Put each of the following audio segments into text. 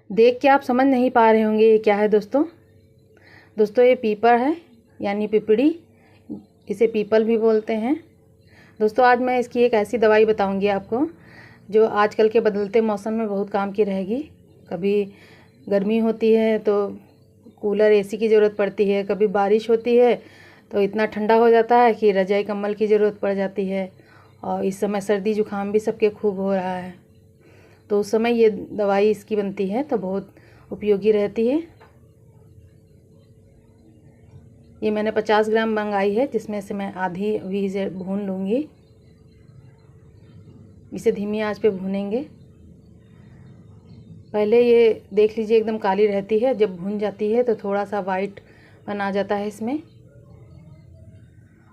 देख के आप समझ नहीं पा रहे होंगे ये क्या है दोस्तों। दोस्तों ये पीपर है, यानी पिपड़ी, इसे पीपल भी बोलते हैं। दोस्तों आज मैं इसकी एक ऐसी दवाई बताऊंगी आपको जो आजकल के बदलते मौसम में बहुत काम की रहेगी। कभी गर्मी होती है तो कूलर एसी की ज़रूरत पड़ती है, कभी बारिश होती है तो इतना ठंडा हो जाता है कि रजाई कंबल की ज़रूरत पड़ जाती है। और इस समय सर्दी जुकाम भी सबके खूब हो रहा है, तो उस समय ये दवाई इसकी बनती है तो बहुत उपयोगी रहती है। ये मैंने 50 ग्राम मंगाई है, जिसमें से मैं आधी अभी इसे भून लूँगी। इसे धीमी आंच पे भूनेंगे। पहले ये देख लीजिए एकदम काली रहती है, जब भून जाती है तो थोड़ा सा वाइट बन आ जाता है इसमें।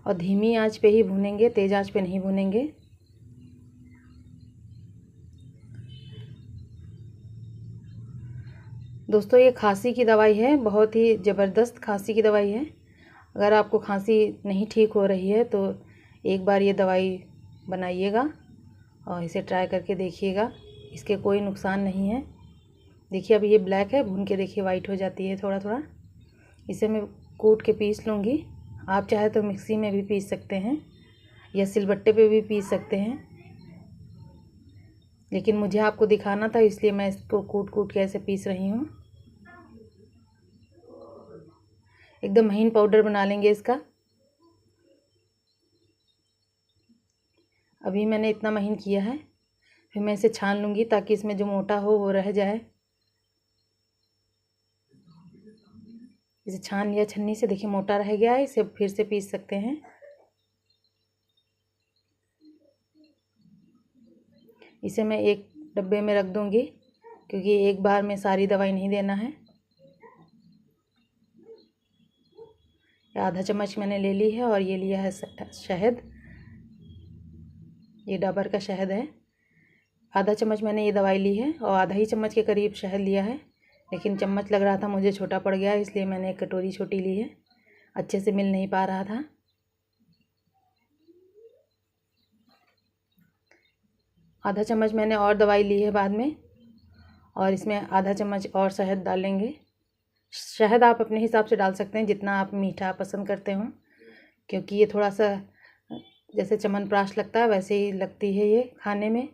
और धीमी आंच पे ही भूनेंगे, तेज़ आंच पे नहीं भूनेंगे। दोस्तों ये खांसी की दवाई है, बहुत ही ज़बरदस्त खांसी की दवाई है। अगर आपको खांसी नहीं ठीक हो रही है तो एक बार ये दवाई बनाइएगा और इसे ट्राई करके देखिएगा। इसके कोई नुकसान नहीं है। देखिए अभी ये ब्लैक है, भून के देखिए वाइट हो जाती है थोड़ा थोड़ा। इसे मैं कूट के पीस लूँगी। आप चाहे तो मिक्सी में भी पीस सकते हैं या सिलबट्टे पे भी पीस सकते हैं, लेकिन मुझे आपको दिखाना था इसलिए मैं इसको कूट कूट के ऐसे पीस रही हूँ। एकदम महीन पाउडर बना लेंगे इसका। अभी मैंने इतना महीन किया है, फिर मैं इसे छान लूँगी ताकि इसमें जो मोटा हो वो रह जाए। इसे छान लिया छन्नी से, देखिए मोटा रह गया है। इसे फिर से पीस सकते हैं। इसे मैं एक डब्बे में रख दूँगी क्योंकि एक बार में सारी दवाई नहीं देना है। आधा चम्मच मैंने ले ली है और ये लिया है शहद। ये डाबर का शहद है। आधा चम्मच मैंने ये दवाई ली है और आधा ही चम्मच के करीब शहद लिया है, लेकिन चम्मच लग रहा था मुझे छोटा पड़ गया, इसलिए मैंने एक कटोरी छोटी ली है। अच्छे से मिल नहीं पा रहा था। आधा चम्मच मैंने और दवाई ली है बाद में, और इसमें आधा चम्मच और शहद डालेंगे। शहद आप अपने हिसाब से डाल सकते हैं जितना आप मीठा पसंद करते हो, क्योंकि ये थोड़ा सा जैसे च्यवनप्राश लगता है वैसे ही लगती है ये खाने में।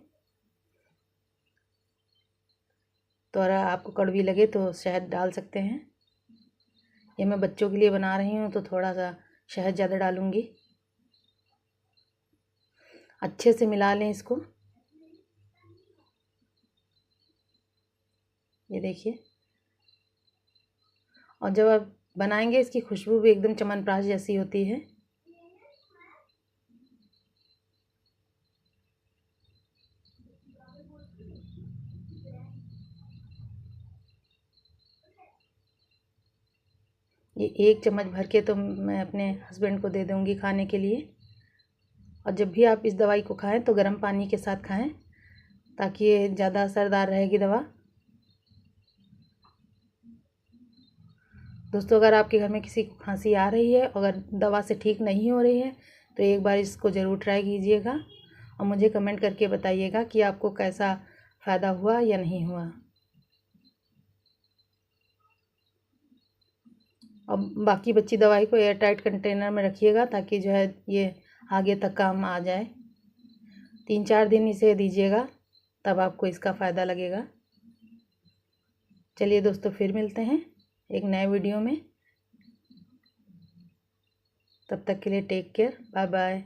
तो अगर आपको कड़वी लगे तो शहद डाल सकते हैं। ये मैं बच्चों के लिए बना रही हूँ तो थोड़ा सा शहद ज़्यादा डालूँगी। अच्छे से मिला लें इसको। ये देखिए, और जब आप बनाएंगे इसकी खुशबू भी एकदम च्यवनप्राश जैसी होती है। ये एक चम्मच भर के तो मैं अपने हस्बैंड को दे दूँगी खाने के लिए। और जब भी आप इस दवाई को खाएं तो गर्म पानी के साथ खाएं ताकि ये ज़्यादा असरदार रहेगी दवा। दोस्तों अगर आपके घर में किसी को खांसी आ रही है, अगर दवा से ठीक नहीं हो रही है, तो एक बार इसको ज़रूर ट्राई कीजिएगा और मुझे कमेंट करके बताइएगा कि आपको कैसा फ़ायदा हुआ या नहीं हुआ। अब बाकी बची दवाई को एयर टाइट कंटेनर में रखिएगा ताकि जो है ये आगे तक काम आ जाए। 3-4 दिन इसे दीजिएगा, तब आपको इसका फ़ायदा लगेगा। चलिए दोस्तों, फिर मिलते हैं एक नए वीडियो में। तब तक के लिए टेक केयर, बाय बाय।